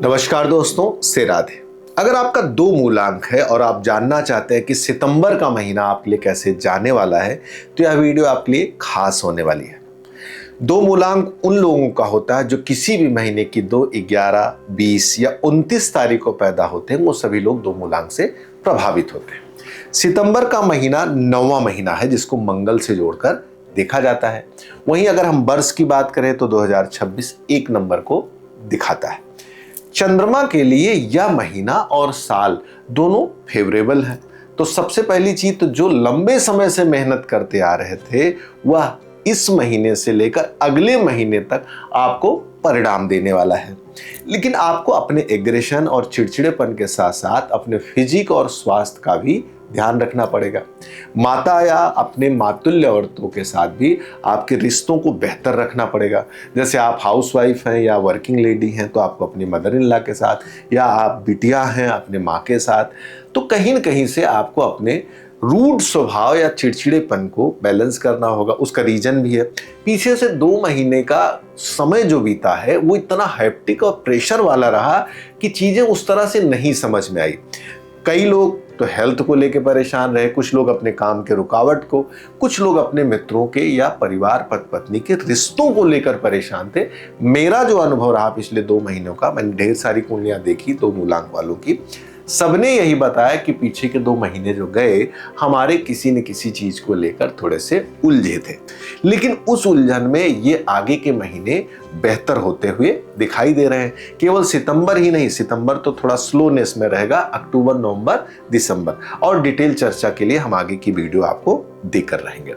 नमस्कार दोस्तों, से राधे। अगर आपका 2 मूलांक है और आप जानना चाहते हैं कि सितंबर का महीना आपके लिए कैसे जाने वाला है, तो यह वीडियो आपके लिए खास होने वाली है। 2 मूलांक उन लोगों का होता है जो किसी भी महीने की 2, 11, 20 या 29 तारीख को पैदा होते हैं। वो सभी लोग 2 मूलांक से प्रभावित होते हैं। सितंबर का महीना 9वां महीना है जिसको मंगल से जोड़कर देखा जाता है। वहीं अगर हम वर्ष की बात करें तो 2026 1 नंबर को दिखाता है। चंद्रमा के लिए यह महीना और साल दोनों फेवरेबल है। तो सबसे पहली चीज तो जो लंबे समय से मेहनत करते आ रहे थे वह इस महीने से लेकर अगले महीने तक आपको परिणाम देने वाला है। लेकिन आपको अपने एग्रेशन और चिड़चिड़ेपन के साथ साथ अपने फिजिक और स्वास्थ्य का भी ध्यान रखना पड़ेगा। माता या अपने मातुल्य औरतों के साथ भी आपके रिश्तों को बेहतर रखना पड़ेगा। जैसे आप हाउसवाइफ हैं या वर्किंग लेडी हैं तो आपको अपनी मदर इन लॉ के साथ, या आप बिटिया हैं अपने माँ के साथ, तो कहीं न कहीं से आपको अपने रूड स्वभाव या चिड़चिड़ेपन को बैलेंस करना होगा। उसका रीजन भी है, पीछे से 2 महीने का समय जो बीता है वो इतना हैप्टिक और प्रेशर वाला रहा कि चीजें उस तरह से नहीं समझ में आई। कई लोग तो हेल्थ को लेकर परेशान रहे, कुछ लोग अपने काम के रुकावट को, कुछ लोग अपने मित्रों के या परिवार पति पत्नी के रिश्तों को लेकर परेशान थे। मेरा जो अनुभव रहा पिछले 2 महीनों का, मैंने ढेर सारी कुंडलियां देखी 2 मूलांक वालों की, सबने यही बताया कि पीछे के 2 महीने जो गए हमारे किसी न किसी चीज को लेकर थोड़े से उलझे थे। लेकिन उस उलझन में ये आगे के महीने बेहतर होते हुए दिखाई दे रहे हैं। केवल सितंबर ही नहीं, सितंबर तो थोड़ा स्लोनेस में रहेगा, अक्टूबर, नवंबर, दिसंबर, और डिटेल चर्चा के लिए हम आगे की वीडियो आपको देकर रहेंगे।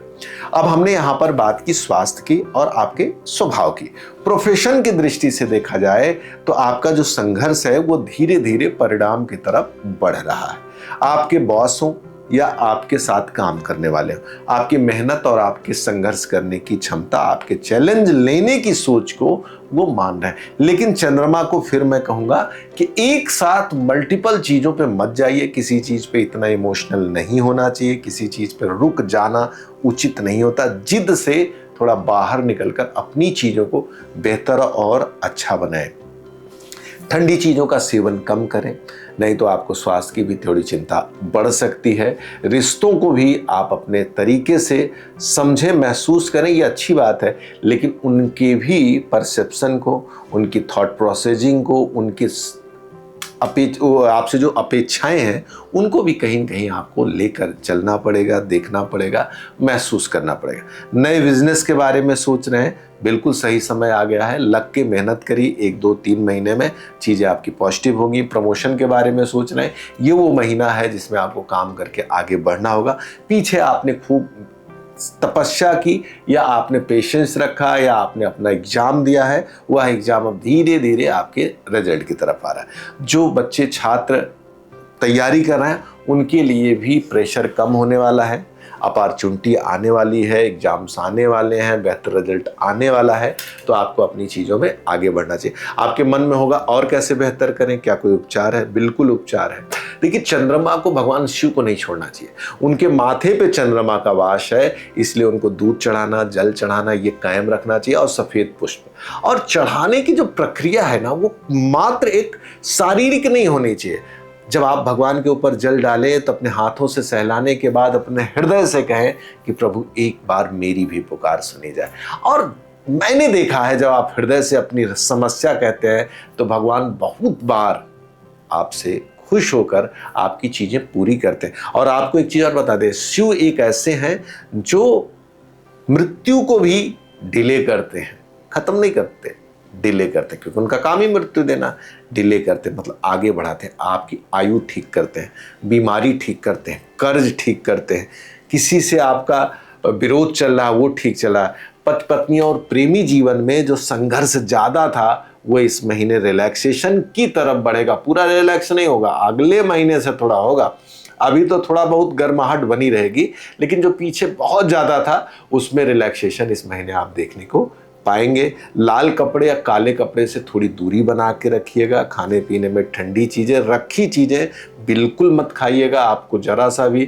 अब हमने यहां पर बात की स्वास्थ्य की और आपके स्वभाव की। प्रोफेशन की दृष्टि से देखा जाए तो आपका जो संघर्ष है वो धीरे धीरे परिणाम की तरफ बढ़ रहा है। आपके बॉस हो या आपके साथ काम करने वाले हो, आपकी मेहनत और आपके संघर्ष करने की क्षमता, आपके चैलेंज लेने की सोच को वो मान रहे हैं। लेकिन चंद्रमा को फिर मैं कहूंगा कि एक साथ मल्टीपल चीजों पे मत जाइए। किसी चीज पे इतना इमोशनल नहीं होना चाहिए, किसी चीज पे रुक जाना उचित नहीं होता। जिद से थोड़ा बाहर निकलकर अपनी चीजों को बेहतर और अच्छा बनाएं। ठंडी चीज़ों का सेवन कम करें, नहीं तो आपको स्वास्थ्य की भी थोड़ी चिंता बढ़ सकती है। रिश्तों को भी आप अपने तरीके से समझें, महसूस करें, ये अच्छी बात है, लेकिन उनके भी परसेप्शन को, उनकी थॉट प्रोसेसिंग को, उनकी आपसे जो अपेक्षाएं हैं उनको भी कहीं न कहीं आपको लेकर चलना पड़ेगा, देखना पड़ेगा, महसूस करना पड़ेगा। नए बिजनेस के बारे में सोच रहे हैं, बिल्कुल सही समय आ गया है। लग के मेहनत करिए, 1, 2, 3 महीने में चीज़ें आपकी पॉजिटिव होगी। प्रमोशन के बारे में सोच रहे हैं, ये वो महीना है जिसमें आपको काम करके आगे बढ़ना होगा। पीछे आपने खूब तपस्या की, या आपने पेशेंस रखा, या आपने अपना एग्जाम दिया है, वह एग्जाम अब धीरे धीरे आपके रिजल्ट की तरफ आ रहा है। जो बच्चे छात्र तैयारी कर रहे हैं उनके लिए भी प्रेशर कम होने वाला है। अपॉर्चुनिटी आने वाली है, एग्जाम्स आने वाले हैं, बेहतर रिजल्ट आने वाला है। तो आपको अपनी चीज़ों में आगे बढ़ना चाहिए। आपके मन में होगा और कैसे बेहतर करें, क्या कोई उपचार है? बिल्कुल उपचार है। देखिए, चंद्रमा को भगवान शिव को नहीं छोड़ना चाहिए। उनके माथे पे चंद्रमा का वास है, इसलिए उनको दूध चढ़ाना, जल चढ़ाना ये कायम रखना चाहिए, और सफ़ेद पुष्प। और चढ़ाने की जो प्रक्रिया है ना, वो मात्र एक शारीरिक नहीं होनी चाहिए। जब आप भगवान के ऊपर जल डालें तो अपने हाथों से सहलाने के बाद अपने हृदय से कहें कि प्रभु एक बार मेरी भी पुकार सुनी जाए। और मैंने देखा है जब आप हृदय से अपनी समस्या कहते हैं तो भगवान बहुत बार आपसे खुश होकर आपकी चीजें पूरी करते हैं। और आपको एक चीज और बता दें, शिव एक ऐसे हैं जो मृत्यु को भी डिले करते हैं, खत्म नहीं करते, डिले करते, क्योंकि उनका काम ही मृत्यु देना। डिले करते मतलब आगे बढ़ाते हैं, आपकी आयु ठीक करते हैं, बीमारी ठीक करते हैं, कर्ज ठीक करते हैं, किसी से आपका विरोध चल रहा वो ठीक चला। पति पत्नी और प्रेमी जीवन में जो संघर्ष ज्यादा था वो इस महीने रिलैक्सेशन की तरफ बढ़ेगा। पूरा रिलैक्स नहीं होगा, अगले महीने से थोड़ा होगा। अभी तो थोड़ा बहुत गर्माहट बनी रहेगी, लेकिन जो पीछे बहुत ज्यादा था उसमें रिलैक्सेशन इस महीने आप देखने को पाएंगे। लाल कपड़े या काले कपड़े से थोड़ी दूरी बना के रखिएगा। खाने पीने में ठंडी चीज़ें, रखी चीज़ें बिल्कुल मत खाइएगा। आपको जरा सा भी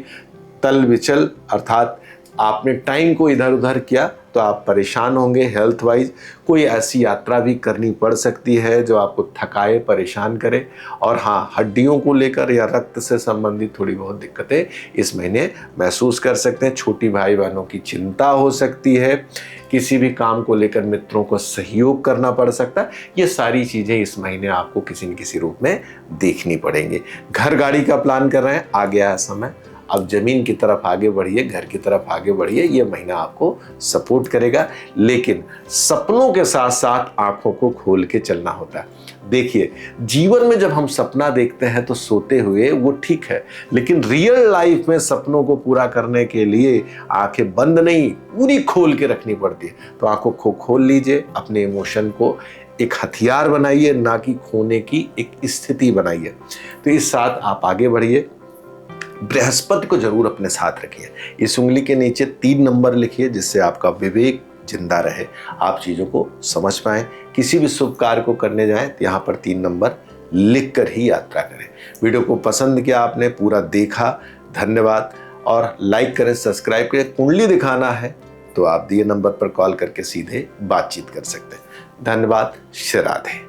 तल विचल, अर्थात आपने टाइम को इधर उधर किया तो आप परेशान होंगे हेल्थ वाइज। कोई ऐसी यात्रा भी करनी पड़ सकती है जो आपको थकाए, परेशान करे। और हाँ, हड्डियों को लेकर या रक्त से संबंधित थोड़ी बहुत दिक्कतें इस महीने महसूस कर सकते हैं। छोटी भाई बहनों की चिंता हो सकती है, किसी भी काम को लेकर मित्रों को सहयोग करना पड़ सकता है। ये सारी चीज़ें इस महीने आपको किसी न किसी रूप में देखनी पड़ेंगी। घर गाड़ी का प्लान कर रहे हैं, आ गया है समय, अब जमीन की तरफ आगे बढ़िए, घर की तरफ आगे बढ़िए। ये महीना आपको सपोर्ट करेगा, लेकिन सपनों के साथ साथ आंखों को खोल के चलना होता है। देखिए, जीवन में जब हम सपना देखते हैं तो सोते हुए वो ठीक है, लेकिन रियल लाइफ में सपनों को पूरा करने के लिए आंखें बंद नहीं, पूरी खोल के रखनी पड़ती है। तो आंखों को खोल लीजिए, अपने इमोशन को एक हथियार बनाइए, ना कि खोने की एक स्थिति बनाइए। तो इस साथ आप आगे बढ़िए। बृहस्पति को जरूर अपने साथ रखिए। इस उंगली के नीचे 3 नंबर लिखिए, जिससे आपका विवेक जिंदा रहे, आप चीजों को समझ पाएं। किसी भी शुभ कार्य को करने जाएं तो यहाँ पर 3 नंबर लिख कर ही यात्रा करें। वीडियो को पसंद किया आपने, पूरा देखा, धन्यवाद। और लाइक करें, सब्सक्राइब करें। कुंडली दिखाना है तो आप दिए नंबर पर कॉल करके सीधे बातचीत कर सकते हैं। धन्यवाद। श्री राधे।